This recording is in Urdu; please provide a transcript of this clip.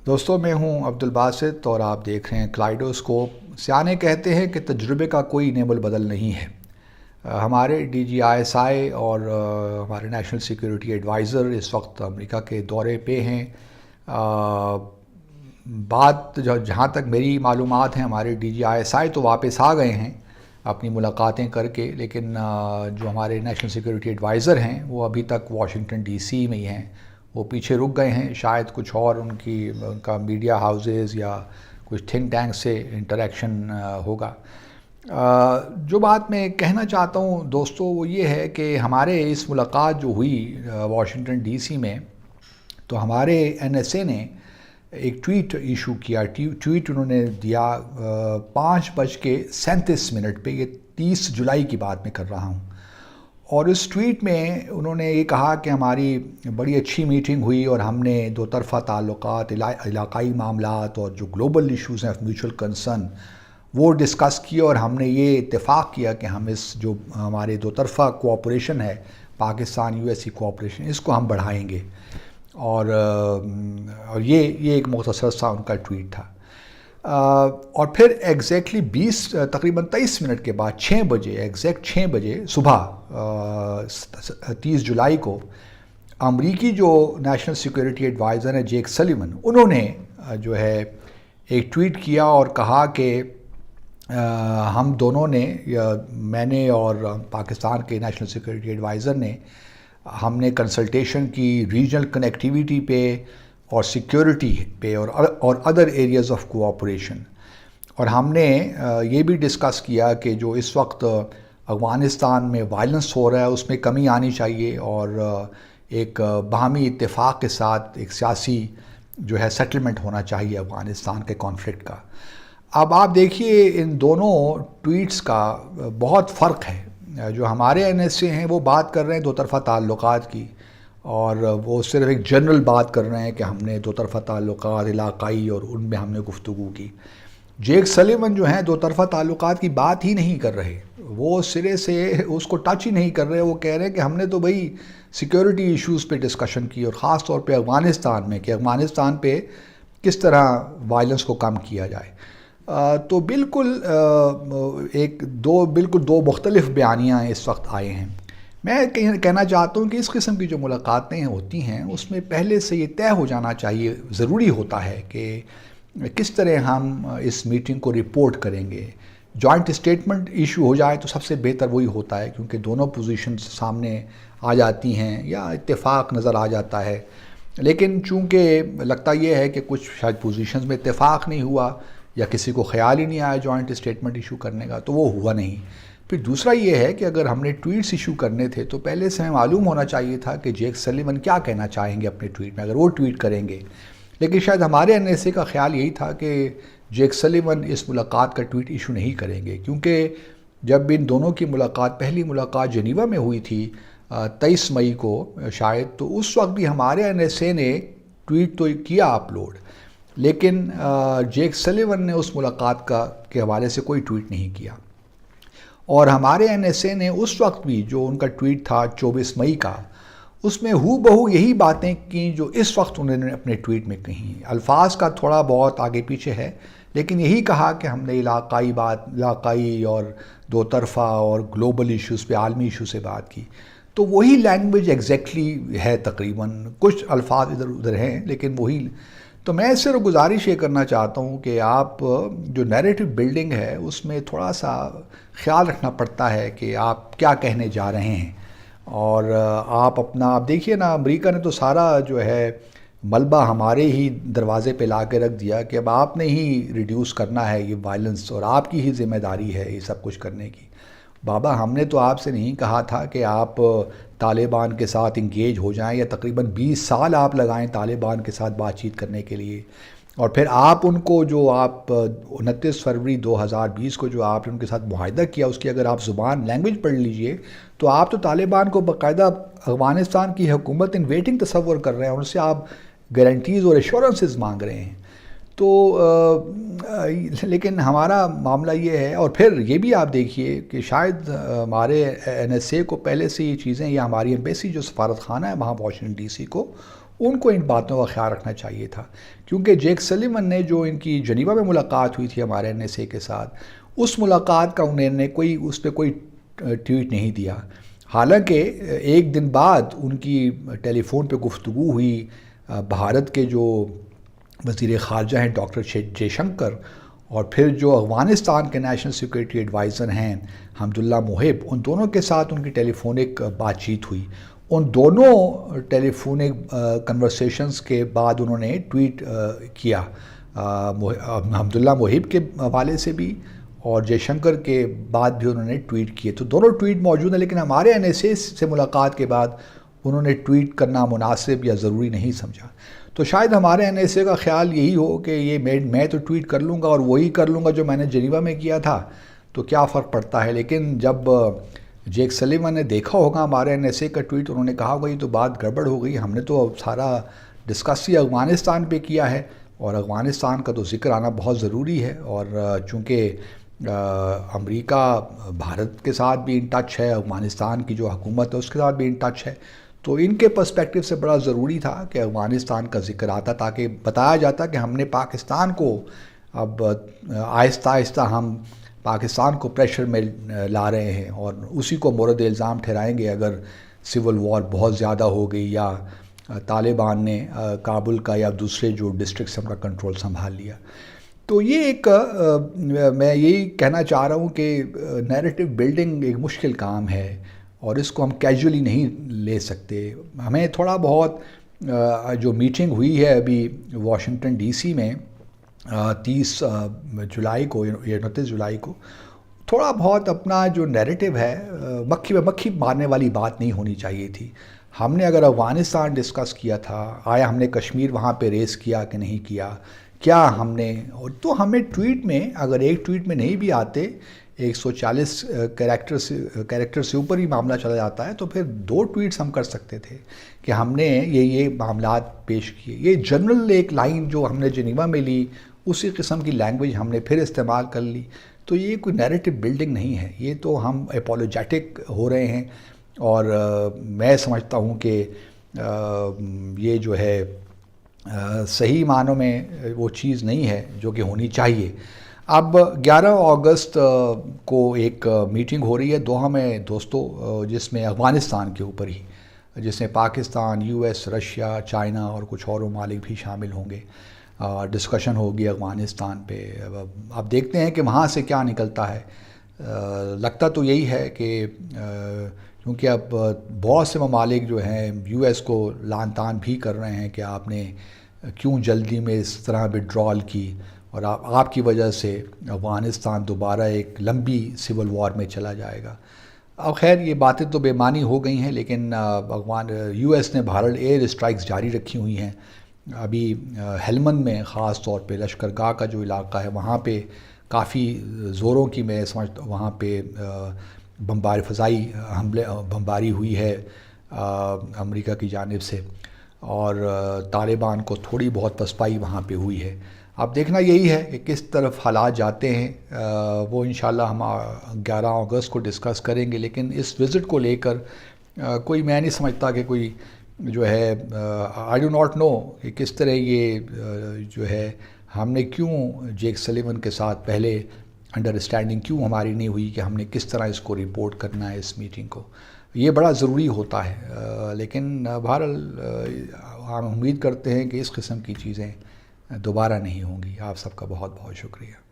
دوستوں، میں ہوں عبد الباسط اور آپ دیکھ رہے ہیں کلائڈوسکوپ۔ سیانے کہتے ہیں کہ تجربے کا کوئی نعم البدل نہیں ہے۔ ہمارے D G I S I اور ہمارے نیشنل سیکیورٹی ایڈوائزر اس وقت امریکہ کے دورے پہ ہیں۔ بات جہاں تک میری معلومات ہیں، ہمارے D G I S I تو واپس آ گئے ہیں اپنی ملاقاتیں کر کے، لیکن جو ہمارے نیشنل سیکیورٹی ایڈوائزر ہیں وہ ابھی تک واشنگٹن ڈی سی میں ہی ہیں۔ وہ پیچھے رک گئے ہیں، شاید کچھ اور ان کا میڈیا ہاؤسز یا کچھ تھنک ٹینک سے انٹریکشن ہوگا۔ جو بات میں کہنا چاہتا ہوں دوستو وہ یہ ہے کہ ہمارے اس ملاقات جو ہوئی واشنگٹن ڈی سی میں، تو ہمارے این ایس اے نے ایک ٹویٹ ایشو کیا۔ ٹویٹ انہوں نے دیا 5:37 پہ، یہ 30 جولائی کی بات میں کر رہا ہوں، اور اس ٹویٹ میں انہوں نے یہ کہا کہ ہماری بڑی اچھی میٹنگ ہوئی اور ہم نے دو طرفہ تعلقات، علاقائی معاملات اور جو گلوبل ایشوز ہیں آف میوچل کنسرن وہ ڈسکس کیے، اور ہم نے یہ اتفاق کیا کہ ہم اس جو ہمارے دو طرفہ کوآپریشن ہے، Pakistan U S C cooperation, اس کو ہم بڑھائیں گے۔ اور یہ ایک مختصر سا ان کا ٹویٹ تھا۔ اور پھر ایگزیکٹلی تقریباً 23 منٹ کے بعد 6 بجے، ایگزیکٹ 6 بجے صبح 30 جولائی کو، امریکی جو نیشنل سیکیورٹی ایڈوائزر ہیں جیک سلیون، انہوں نے جو ہے ایک ٹویٹ کیا اور کہا کہ ہم دونوں نے، میں نے اور پاکستان کے نیشنل سیکیورٹی ایڈوائزر نے، ہم نے کنسلٹیشن کی ریجنل کنیکٹیویٹی پہ اور سیکیورٹی پہ اور ادر ایریاز آف کوآپریشن، اور ہم نے یہ بھی ڈسکس کیا کہ جو اس وقت افغانستان میں وائلنس ہو رہا ہے اس میں کمی آنی چاہیے، اور ایک باہمی اتفاق کے ساتھ ایک سیاسی جو ہے سیٹلمنٹ ہونا چاہیے افغانستان کے کانفلکٹ کا۔ اب آپ دیکھیے ان دونوں ٹویٹس کا بہت فرق ہے۔ جو ہمارے این ایس اے ہیں وہ بات کر رہے ہیں دو طرفہ تعلقات کی، اور وہ صرف ایک جنرل بات کر رہے ہیں کہ ہم نے دو طرفہ تعلقات علاقائی اور ان میں ہم نے گفتگو کی۔ جیک سلیون جو ہیں دو طرفہ تعلقات کی بات ہی نہیں کر رہے، وہ سرے سے اس کو ٹچ ہی نہیں کر رہے۔ وہ کہہ رہے ہیں کہ ہم نے تو بھئی سیکیورٹی ایشوز پہ ڈسکشن کی، اور خاص طور پہ افغانستان میں، کہ افغانستان پہ کس طرح وائلنس کو کم کیا جائے۔ تو بالکل دو مختلف بیانیاں اس وقت آئے ہیں۔ میں کہنا چاہتا ہوں کہ اس قسم کی جو ملاقاتیں ہوتی ہیں اس میں پہلے سے یہ طے ہو جانا چاہیے، ضروری ہوتا ہے کہ کس طرح ہم اس میٹنگ کو رپورٹ کریں گے۔ جوائنٹ اسٹیٹمنٹ ایشو ہو جائے تو سب سے بہتر وہی ہوتا ہے، کیونکہ دونوں پوزیشنز سامنے آ جاتی ہیں یا اتفاق نظر آ جاتا ہے۔ لیکن چونکہ لگتا یہ ہے کہ کچھ شاید پوزیشنز میں اتفاق نہیں ہوا، یا کسی کو خیال ہی نہیں آیا جوائنٹ اسٹیٹمنٹ ایشو کرنے کا، تو وہ ہوا نہیں۔ پھر دوسرا یہ ہے کہ اگر ہم نے ٹویٹس ایشو کرنے تھے تو پہلے سے ہمیں معلوم ہونا چاہیے تھا کہ جیک سلیون کیا کہنا چاہیں گے اپنے ٹویٹ میں، اگر وہ ٹویٹ کریں گے۔ لیکن شاید ہمارے این ایس اے کا خیال یہی تھا کہ جیک سلیون اس ملاقات کا ٹویٹ ایشو نہیں کریں گے، کیونکہ جب ان دونوں کی ملاقات، پہلی ملاقات جنیوا میں ہوئی تھی 23 مئی کو شاید، تو اس وقت بھی ہمارے این ایس اے نے ٹویٹ تو کیا اپلوڈ، لیکن جیک سلیون نے اس ملاقات کے حوالے سے کوئی ٹویٹ نہیں کیا۔ اور ہمارے این ایس اے نے اس وقت بھی جو ان کا ٹویٹ تھا 24 مئی کا، اس میں ہو بہو یہی باتیں کیں جو اس وقت انہوں نے اپنے ٹویٹ میں کہیں۔ الفاظ کا تھوڑا بہت آگے پیچھے ہے، لیکن یہی کہا کہ ہم نے علاقائی اور دو طرفہ اور گلوبل ایشوز پہ، عالمی ایشو سے بات کی۔ تو وہی لینگویج ایگزیکٹلی ہے، تقریباً کچھ الفاظ ادھر ادھر ہیں لیکن وہی۔ تو میں صرف گزارش یہ کرنا چاہتا ہوں کہ آپ جو نیریٹو بلڈنگ ہے اس میں تھوڑا سا خیال رکھنا پڑتا ہے کہ آپ کیا کہنے جا رہے ہیں، اور آپ دیکھیے نا، امریکہ نے تو سارا جو ہے ملبہ ہمارے ہی دروازے پہ لا کے رکھ دیا کہ اب آپ نے ہی ریڈیوس کرنا ہے یہ وائلنس، اور آپ کی ہی ذمہ داری ہے یہ سب کچھ کرنے کی۔ بابا، ہم نے تو آپ سے نہیں کہا تھا کہ آپ طالبان کے ساتھ انگیج ہو جائیں، یا تقریباً 20 سال آپ لگائیں طالبان کے ساتھ بات چیت کرنے کے لیے، اور پھر آپ ان کو جو آپ 29 فروری 2020 کو جو آپ نے ان کے ساتھ معاہدہ کیا، اس کی اگر آپ زبان لینگویج پڑھ لیجئے تو آپ تو طالبان کو باقاعدہ افغانستان کی حکومت ان ویٹنگ تصور کر رہے ہیں، اور ان سے آپ گارنٹیز اور ایشورنسز مانگ رہے ہیں۔ تو لیکن ہمارا معاملہ یہ ہے، اور پھر یہ بھی آپ دیکھیے کہ شاید ہمارے این ایس اے کو پہلے سے یہ چیزیں، یا ہماری ایمبیسی جو سفارت خانہ ہے وہاں واشنگٹن ڈی سی کو، ان کو ان باتوں کا خیال رکھنا چاہیے تھا، کیونکہ جیک سلیون نے جو ان کی جنیوا میں ملاقات ہوئی تھی ہمارے NSA کے ساتھ، اس ملاقات کا انہوں نے اس پہ کوئی ٹویٹ نہیں دیا، حالانکہ ایک دن بعد ان کی ٹیلی فون پہ گفتگو ہوئی بھارت کے جو وزیر خارجہ ہیں ڈاکٹر جے شنکر، اور پھر جو افغانستان کے نیشنل سیکورٹی ایڈوائزر ہیں حمداللہ محب، ان دونوں کے ساتھ ان کی ٹیلی فونک بات چیت ہوئی۔ ان دونوں ٹیلی فونک کنورسیشنز کے بعد انہوں نے ٹویٹ کیا، حمداللہ محب کے حوالے سے بھی اور جے شنکر کے بعد بھی انہوں نے ٹویٹ کیے، تو دونوں ٹویٹ موجود ہیں، لیکن ہمارے NSA سے ملاقات کے بعد انہوں نے ٹویٹ کرنا مناسب یا ضروری نہیں سمجھا۔ تو شاید ہمارے NSA کا خیال یہی ہو کہ یہ میں تو ٹویٹ کر لوں گا اور وہی کر لوں گا جو میں نے جنیوا میں کیا تھا، تو کیا فرق پڑتا ہے۔ لیکن جب جیک سلیون نے دیکھا ہوگا ہمارے NSA کا ٹویٹ، انہوں نے کہا ہوگا یہ تو بات گڑبڑ ہو گئی، ہم نے تو سارا ڈسکس ہی افغانستان پہ کیا ہے، اور افغانستان کا تو ذکر آنا بہت ضروری ہے، اور چونکہ امریکہ بھارت کے ساتھ بھی ان ٹچ ہے، افغانستان کی جو حکومت ہے اس کے ساتھ بھی ان ٹچ ہے، تو ان کے پرسپیکٹیو سے بڑا ضروری تھا کہ افغانستان کا ذکر آتا، تاکہ بتایا جاتا کہ ہم نے پاکستان کو اب آہستہ آہستہ ہم پاکستان کو پریشر میں لا رہے ہیں، اور اسی کو مورد الزام ٹھہرائیں گے اگر سول وار بہت زیادہ ہو گئی یا طالبان نے کابل کا یا دوسرے جو ڈسٹرکٹس کا کنٹرول سنبھال لیا۔ تو یہ ایک میں یہی کہنا چاہ رہا ہوں کہ نیریٹو بلڈنگ ایک مشکل کام ہے، اور اس کو ہم کیجولی نہیں لے سکتے۔ ہمیں تھوڑا بہت جو میٹنگ ہوئی ہے ابھی واشنگٹن DC میں 30 جولائی کو یا 29 جولائی کو، تھوڑا بہت اپنا جو نیریٹو ہے مکھی میں مکھی مارنے والی بات نہیں ہونی چاہیے تھی۔ ہم نے اگر افغانستان ڈسکس کیا تھا، آیا ہم نے کشمیر وہاں پہ ریس کیا کہ نہیں کیا، کیا ہم نے، تو ہمیں ٹویٹ میں اگر ایک ٹویٹ میں نہیں بھی آتے، 140 کریکٹر سے اوپر ہی معاملہ چلا جاتا ہے، تو پھر 2 ٹویٹس ہم کر سکتے تھے کہ ہم نے یہ معاملات پیش کیے۔ یہ جنرل ایک لائن جو ہم نے جنیوا میں لی، اسی قسم کی لینگویج ہم نے پھر استعمال کر لی، تو یہ کوئی نیریٹو بلڈنگ نہیں ہے، یہ تو ہم اپولوجیٹک ہو رہے ہیں، اور میں سمجھتا ہوں کہ یہ جو ہے صحیح معنوں میں وہ چیز نہیں ہے جو کہ ہونی چاہیے۔ اب 11 اگست کو ایک میٹنگ ہو رہی ہے دوحہ میں دوستو، جس میں افغانستان کے اوپر ہی، جس میں پاکستان، US، رشیا، چائنا اور کچھ اور ممالک بھی شامل ہوں گے۔ ڈسکشن ہوگی افغانستان پہ، اب دیکھتے ہیں کہ وہاں سے کیا نکلتا ہے۔ لگتا تو یہی ہے کہ کیونکہ اب بہت سے ممالک جو ہیں US کو لعن طعن بھی کر رہے ہیں کہ آپ نے کیوں جلدی میں اس طرح وڈرال کی، اور آپ کی وجہ سے افغانستان دوبارہ ایک لمبی سول وار میں چلا جائے گا۔ اب خیر یہ باتیں تو بے معنی ہو گئی ہیں، لیکن US نے بھارت ایئر اسٹرائکس جاری رکھی ہوئی ہیں۔ ابھی ہیلمند میں خاص طور پہ لشکرگاہ کا جو علاقہ ہے وہاں پہ کافی زوروں کی میں سمجھتا ہوں وہاں پہ فضائی بمباری ہوئی ہے امریکہ کی جانب سے، اور طالبان کو تھوڑی بہت پسپائی وہاں پہ ہوئی ہے۔ اب دیکھنا یہی ہے کہ کس طرف حالات جاتے ہیں، وہ انشاءاللہ ہم 11 اگست کو ڈسکس کریں گے، لیکن اس وزٹ کو لے کر کوئی میں نہیں سمجھتا کہ کوئی جو ہے آئی ڈو ناٹ نو کہ کس طرح یہ جو ہے ہم نے کیوں جیک سلیون کے ساتھ پہلے انڈرسٹینڈنگ کیوں ہماری نہیں ہوئی کہ ہم نے کس طرح اس کو رپورٹ کرنا ہے اس میٹنگ کو، یہ بڑا ضروری ہوتا ہے۔ لیکن بہرحال ہم امید کرتے ہیں کہ اس قسم کی چیزیں دوبارہ نہیں ہوں گی۔ آپ سب کا بہت بہت شکریہ۔